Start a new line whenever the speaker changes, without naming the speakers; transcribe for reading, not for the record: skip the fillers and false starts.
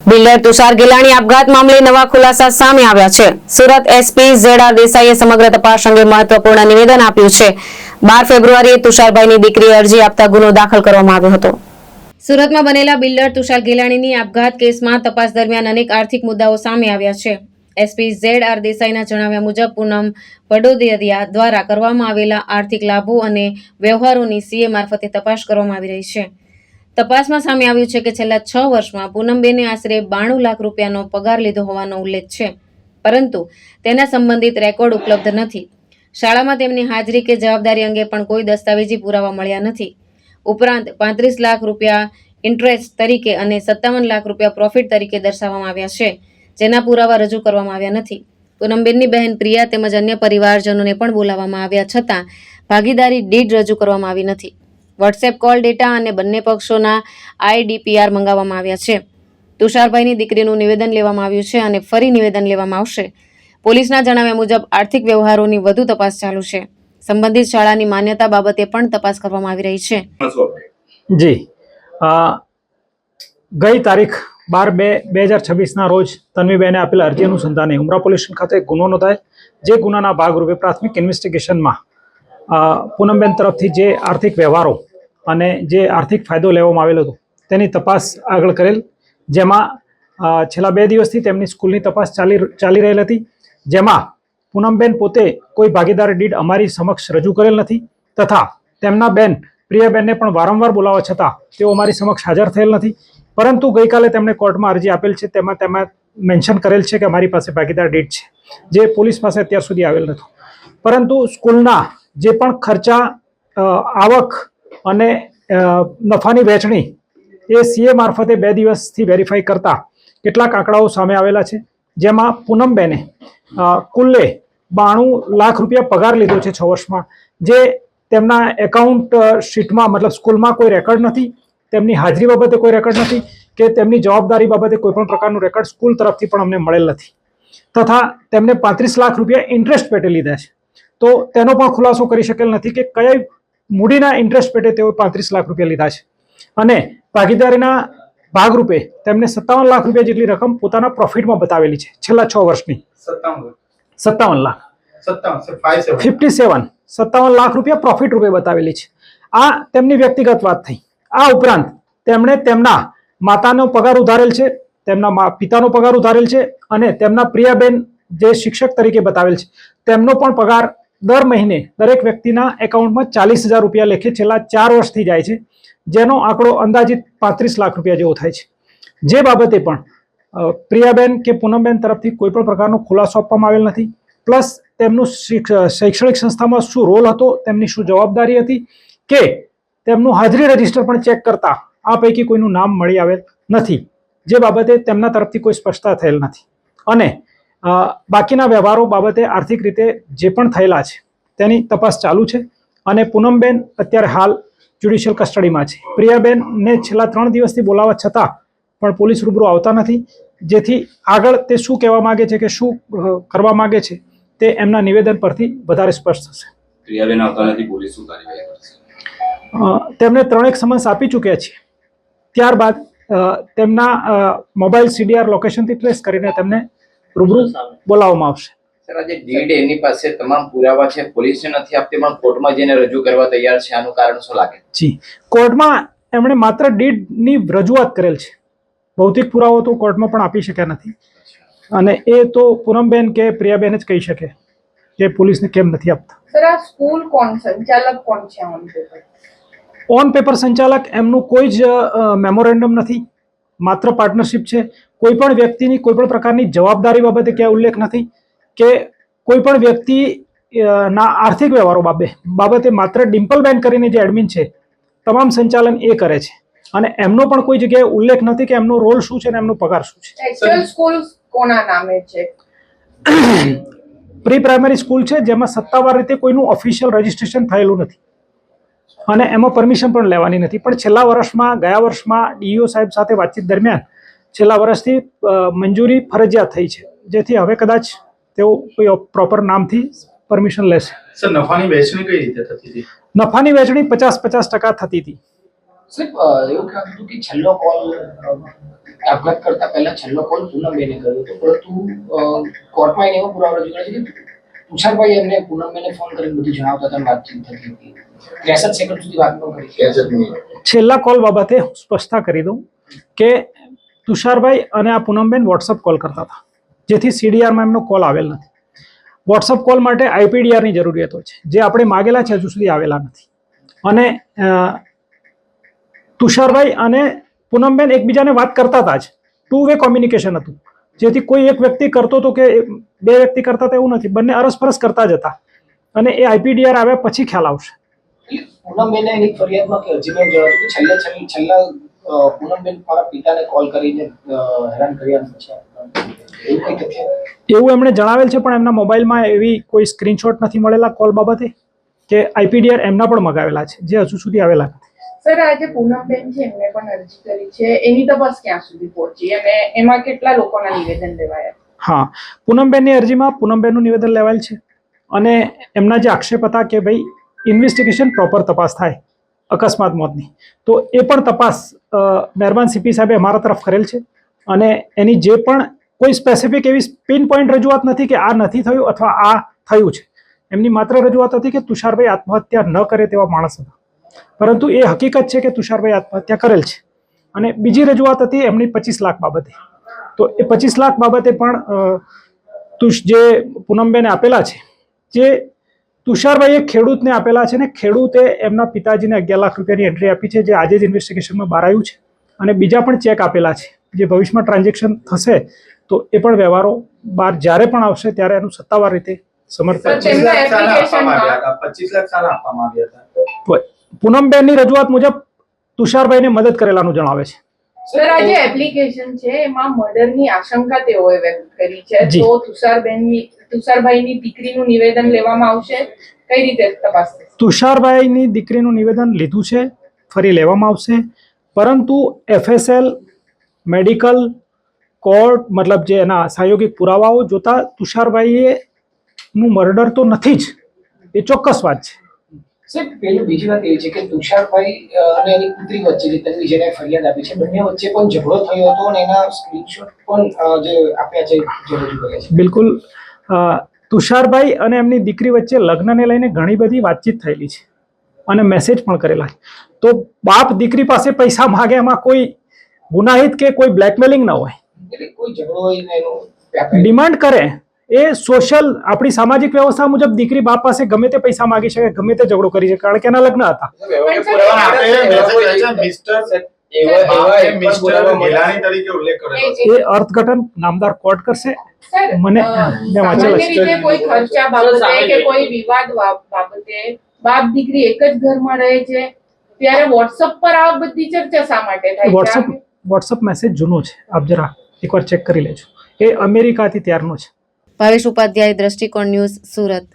Builder Tushar Gelani આપઘાત મામલે નવા ખુલાસા સામે આવ્યા છે। સુરત એસપી ઝેડ.આર. દેસાઈએ સમગ્ર તપાસ અંગે મહત્વપૂર્ણ નિવેદન આપ્યું છે। 12 ફેબ્રુઆરીએ તુષારભાઈની દીકરીએ અરજી આપતા ગુનો દાખલ કરવામાં આવ્યો હતો। સુરતમાં બનેલા બિલ્ડર તુષાર ગેલાણીની આપઘાત કેસમાં તપાસ દરમિયાન અનેક આર્થિક મુદ્દાઓ સામે આવ્યા છે। એસપી ઝેડ.આર. દેસાઈના જણાવ્યા મુજબ પૂનમ વડોદરિયા દ્વારા કરવામાં આવેલા આર્થિક લાભો અને વ્યવહારોની સીએ મારફતે તપાસ કરવામાં આવી રહી છે। તપાસમાં સામે આવ્યું છે કે છેલ્લા 6 વર્ષમાં પૂનમબેને આશરે 92 લાખ રૂપિયાનો પગાર લીધો હોવાનો ઉલ્લેખ છે, પરંતુ તેના સંબંધિત રેકોર્ડ ઉપલબ્ધ નથી। શાળામાં તેમની હાજરી કે જવાબદારી અંગે પણ કોઈ દસ્તાવેજી પુરાવા મળ્યા નથી। ઉપરાંત 35 લાખ રૂપિયા ઇન્ટરેસ્ટ તરીકે અને 57 લાખ રૂપિયા પ્રોફિટ તરીકે દર્શાવવામાં આવ્યા છે, જેના પુરાવા રજૂ કરવામાં આવ્યા નથી। પૂનમબેનની બહેન પ્રિયા તેમજ અન્ય પરિવારજનોને પણ બોલાવવામાં આવ્યા છતાં ભાગીદારી ડીડ રજૂ કરવામાં આવી નથી। વોટ્સએપ કોલ ડેટા અને બંને પક્ષોના IDPR મંગાવવામાં આવ્યા છે। તુષારભાઈની દીકરીનું નિવેદન લેવામાં આવ્યું છે અને ફરી નિવેદન લેવામાં આવશે। પોલીસના જણાવ્યા મુજબ આર્થિક વ્યવહારોની વધુ તપાસ ચાલુ છે। સંબંધિત શાળાની માન્યતા બાબતે પણ તપાસ કરવામાં આવી રહી છે।
જી ગઈ તારીખ 12/2/2026 રોજ તન્વીબેને આપેલ અરજી અનુસંધાને ઉમરા પોલીસ સ્ટેશન ખાતે ગુનો નોંધાય। જે ગુનાના ભાગરૂપે પ્રાથમિક ઇન્વેસ્ટિગેશનમાં પૂનમબેન તરફથી જે આર્થિક વ્યવહારો અને જે આર્થિક ફાયદો લેવામાં આવેલો હતો તેની તપાસ આગળ કરેલ, જેમાં છેલ્લા 2 દિવસથી તેમની સ્કૂલની તપાસ ચાલી રહેલ હતી, જેમાં પૂનમબેન પોતે કોઈ ભાગીદારી ડીડ અમારી સમક્ષ રજૂ કરેલ નથી તથા તેમના બેન પ્રિયાબેનને પણ વારંવાર બોલાવવા છતાં તેઓ અમારી સમક્ષ હાજર થયેલ નથી। પરંતુ ગઈકાલે તેમણે કોર્ટમાં અરજી આપેલ છે, તેમાં મેન્શન કરેલ છે કે અમારી પાસે ભાગીદાર ડીડ છે, જે પોલીસ પાસે અત્યાર સુધી આવેલ નહોતું। પરંતુ સ્કૂલના જે પણ ખર્ચા, આવક અને નફાની વહેંચણી એ સીએ મારફતે 2 દિવસથી વેરીફાઈ કરતા કેટલાક આંકડાઓ સામે આવેલા છે, જેમાં પૂનમબેને કુલ્લે 92 લાખ રૂપિયા પગાર લીધો છે 6 વર્ષમાં, જે તેમના એકાઉન્ટ શીટમાં મતલબ સ્કૂલમાં કોઈ રેકોર્ડ નથી, તેમની હાજરી બાબતે કોઈ રેકોર્ડ નથી કે તેમની જવાબદારી બાબતે કોઈ પણ પ્રકારનું રેકોર્ડ સ્કૂલ તરફથી પણ અમને મળેલ નથી તથા તેમને 35 લાખ રૂપિયા ઇન્ટરેસ્ટ પેટે લીધા છે। તો તેનો પણ ખુલાસો કરી શકેલ નથી કે કયા મૂડીના ઇન્ટરેસ્ટ પેટે તેઓ 35 લાખ રૂપિયા લીધા છે અને ભાગીદારીના ભાગરૂપે તેમને 57 લાખ રૂપિયા જેટલી રકમ પોતાના પ્રોફિટમાં બતાવેલી છે છેલ્લા 6 વર્ષની। 57 લાખ 57 લાખ રૂપિયા પ્રોફિટ રૂપે બતાવેલી છે। આ તેમની વ્યક્તિગત વાત થઈ। આ ઉપરાંત તેમણે તેમના માતાનો પગાર ઉધારેલ છે, તેમના પિતાનો પગાર ઉધારેલ છે અને તેમના પ્રિયાબેન જે શિક્ષક તરીકે બતાવેલ છે તેમનો પણ પગાર દર મહિને દરેક વ્યક્તિના એકાઉન્ટમાં 40,000 રૂપિયા લેખે છેલ્લા 4 વર્ષથી જાય છે, જેનો આંકડો અંદાજિત 35 લાખ રૂપિયા જેવો થાય છે। જે બાબતે પણ પ્રિયાબેન કે પૂનમબેન તરફથી કોઈ પણ પ્રકારનો ખુલાસો આપવામાં આવેલ નથી, પ્લસ તેમનું શૈક્ષણિક સંસ્થામાં શું રોલ હતો, તેમની શું જવાબદારી હતી કે તેમનું હાજરી રજિસ્ટર પણ ચેક કરતા આ પૈકી કોઈનું નામ મળી આવેલ નથી, જે બાબતે તેમના તરફથી કોઈ સ્પષ્ટતા થયેલ નથી। અને બાકીના વ્યવહારો બાબતે આર્થિક રીતે જે પણ થયેલા છે તેની તપાસ ચાલુ છે અને પૂનમબેન અત્યારે હાલ જ્યુડિશિયલ કસ્ટડીમાં છે। પ્રિયાબેનને છેલ્લા 3 દિવસથી બોલાવવા છતાં પણ પોલીસ રૂબરૂ આવતા નથી, જેથી આગળ તે શું કહેવા માંગે છે કે શું કરવા માંગે છે તે એમના નિવેદન પરથી વધારે સ્પષ્ટ થશે।
પ્રિયાબેન આવતા નથી, પોલીસ શું કાર્યવાહી કરશે?
તેમને 3 સમન્સ આપી ચૂક્યા છે, ત્યારબાદ તેમના મોબાઈલ CDR લોકેશનથી ટ્રેસ કરીને તેમને રૂબરૂ બોલાવવામાં આવશે।
સર, આજે ડીડ એની પાસે તમામ પુરાવા છે, પોલીસને નથી આપતી પણ કોર્ટમાં જઈને રજૂ કરવા તૈયાર છે, આનું કારણ શું લાગે?
જી, કોર્ટમાં એમણે માત્ર ડીડની રજૂઆત કરેલ છે, ભૌતિક પુરાવો તો કોર્ટમાં પણ આપી શક્યા નથી અને એ તો પૂનમબેન કે પ્રિયાબેન જ કહી શકે કે પોલીસને કેમ નથી આપતા।
સર, આ સ્કૂલ સંચાલક કોણ છે
ઓન પેપર સંચાલક એમનું કોઈ જ મેમોરેન્ડમ નથી, માત્ર પાર્ટનરશિપ છે। કોઈ પણ વ્યક્તિની કોઈ પણ પ્રકારની જવાબદારી બાબતે ક્યાં ઉલ્લેખ નથી કે કોઈ પણ વ્યક્તિ ના આર્થિક વ્યવહારો બાબતે માત્ર ડિમ્પલબેન કરીને જે એડમિન છે તમામ સંચાલન એ કરે છે અને એમનો પણ કોઈ જગ્યાએ ઉલ્લેખ નથી કે એમનો રોલ શું છે અને એમનો પગાર શું છે।
એક્ચ્યુઅલ સ્કૂલ કોના નામે છે?
પ્રી પ્રાઇમરી સ્કૂલ છે, જેમાં સત્તાવાર રીતે કોઈનું ઓફિશિયલ રજિસ્ટ્રેશન થયેલું નથી અને એમાં પરમિશન પણ લેવાની નથી, પણ છેલ્લા વર્ષમાં ગયા વર્ષમાં ડીઈઓ સાહેબ સાથે વાતચીત દરમિયાન છેલ્લા વર્ષથી મંજૂરી ફરજિયાત થઈ છે, જેથી હવે કદાચ તેઓ કોઈ પ્રોપર નામથી પરમિશન લેશે।
સર, નફાની વહેંચણી કઈ રીતે થતી હતી?
નફાની વહેંચણી 50-50% થતી હતી।
સાહેબ એવું કહેવાતું હતું કે છેલ્લો કોલ આપઘાત કરતા પહેલા છેલ્લો કોલ પૂનમબેને કર્યો હતો, પરંતુ કોર્ટમાં એને એવો પુરાવો રજૂ કર્યો છે કે તુષારભાઈ એમને પૂનમબેને ફોન કરીને બધું જણાવતા હતા, વાતચીત થતી હતી, 63 સેકન્ડ સુધી વાત ન કરી.
છેલ્લા કોલ બાબતે હું સ્પષ્ટતા કરી દઉં કે તુષારભાઈ અને આ પૂનમબેન વોટ્સઅપ કોલ કરતા હતા, જેથી સીડીઆરમાં એમનો કોલ આવેલ નથી. વોટ્સઅપ કોલ માટે આઈપીડીઆરની જરૂરિયાત હોય છે, જે આપણે માગેલા છે હજુ સુધી આવેલા નથી. અને તુષારભાઈ અને પૂનમબેન એકબીજાને વાત કરતા હતા જ, 2 વે કોમ્યુનિકેશન હતું, જેથી કોઈ એક વ્યક્તિ કરતો હતો કે 2 વ્યક્તિ કરતા હતા એવું નથી, બંને અરસપરસ કરતા જ હતા. અને એ આઈપીડીઆર આવ્યા પછી ખ્યાલ આવશે.
પૂનમબેને એની ફરિયાદમાં કે અરજીમાં જણાવ્યું કે છેલ્લા પૂનમબેન મારા પિતાને કોલ કરીને હેરાન કર્યા છે, એવું કંઈ તથ્ય?
એવું એમણે જણાવેલ છે, પણ એમના મોબાઈલમાં એવી કોઈ સ્ક્રીનશોટ નથી મળેલા કોલ બાબતે, કે આઈપીડીઆર એમના પણ મગાવેલા છે, જે હજુ સુધી આવેલા નથી.
સર, આજે પૂનમબેન છે એમને પણ અરજી કરી છે, એની તપાસ ક્યાં સુધી પહોંચી અને એમાં કેટલા લોકોના નિવેદન લેવાયા?
હા, પૂનમબેનની અરજીમાં પૂનમબેનનું નિવેદન લેવાયેલ છે અને એમના જે આક્ષેપ હતા કે ભાઈ ઇન્વેસ્ટિગેશન પ્રોપર તપાસ થાય અકસ્માત મોતની, તો એ પણ તપાસ મહેરબાન સીપી સાહેબે અમારા તરફ કરેલ છે. અને એની જે પણ કોઈ સ્પેસિફિક એવી પિન પોઈન્ટ રજૂઆત નથી કે આ નથી થયું અથવા આ થયું છે. એમની માત્ર રજૂઆત હતી કે તુષારભાઈ આત્મહત્યા ન કરે તેવા માણસ હતા, પરંતુ એ હકીકત છે કે તુષારભાઈ આત્મહત્યા કરેલ છે. અને બીજી રજૂઆત હતી એમની 25 લાખ બાબતે, તો એ 25 લાખ બાબતે પણ જે પૂનમબેને આપેલા છે, જે તુષારભાઈએ ખેડૂતને આપેલા છે ને ખેડૂતે એમના પિતાજીને 11 લાખ રૂપિયાની એન્ટ્રી આપી છે, જે આજે જ ઇન્વેસ્ટિગેશનમાં બહાર આવ્યું છે. અને બીજા પણ ચેક આપેલા છે, જે ભવિષ્યમાં ટ્રાન્ઝેક્શન થશે તો એ પણ વ્યવહારો બહાર જ્યારે પણ આવશે ત્યારે એનું સત્તાવાર રીતે સમર્થન.
તેમના એપ્લિકેશનમાં
25 લાખ સારા આપવામાં આવ્યા હતા.
પૂનમબેનની રજૂઆત મુજબ તુષારભાઈને મદદ કરેલાનું જણાવે છે.
સર, આ જે એપ્લિકેશન છે એમાં મર્ડરની આશંકા તેઓએ વ્યક્ત કરી છે,
જી.
તો તુષારભાઈની દીકરીનું નિવેદન લેવામાં આવશે, કઈ રીતે તપાસ થશે?
તુષારભાઈની દીકરીનું નિવેદન લીધું છે, ફરી લેવામાં આવશે, પરંતુ એફએસએલ, મેડિકલ, કોર્ટ, મતલબ જે એના સહયોગિક પુરાવાઓ જોતા તુષારભાઈએ નું મર્ડર તો નથી જ, એ ચોક્કસ વાત છે.
સાહેબ, પેલું બીજી વાત એ છે કે તુષારભાઈ અને એની પુત્રી વચ્ચે જે તન્વી જેને ફરિયાદ આપી છે, બંને વચ્ચે પણ ઝઘડો થયો હતો અને એના સ્ક્રીનશોટ પણ જે આપ્યા છે, જે રજૂ કર્યા છે.
બિલકુલ, તુષારભાઈ અને એમની દીકરી વચ્ચે લગ્નને લઈને ઘણી બધી વાતચીત થયેલી છે અને મેસેજ પણ કરેલા છે. તો બાપ દીકરી પાસે પૈસા માગે એમાં કોઈ ગુનાહિત કે કોઈ બ્લેકમેલિંગ ન હોય.
એટલે કોઈ ઝઘડો હોય ને એનું
ડિમાન્ડ કરે એ સોશિયલ, આપણી સામાજિક વ્યવસ્થા મુજબ દીકરી બાપ પાસે ગમે તે પૈસા માગી શકે, ગમે તે ઝઘડો કરી શકે, કારણ કે એના લગ્ન હતા. એ અર્થઘટન નામદાર કોર્ટ કરશે.
સર,
મને
સામાન્ય રીતે કોઈ ખર્ચા બાબતે કે કોઈ વિવાદ બાબતે બાપ દીકરી એક જ ઘરમાં રહે છે, ત્યારે વોટ્સઅપ પર આ બધી ચર્ચા શા માટે થાય છે?
વોટ્સઅપ મેસેજ જૂનો છે, આપ જરા એકવાર ચેક કરી લેજો. એ અમેરિકાથી ત્યારનો છે.
ભાવેશ ઉપાધ્યાય, દ્રષ્ટિકોણ ન્યૂઝ, સુરત.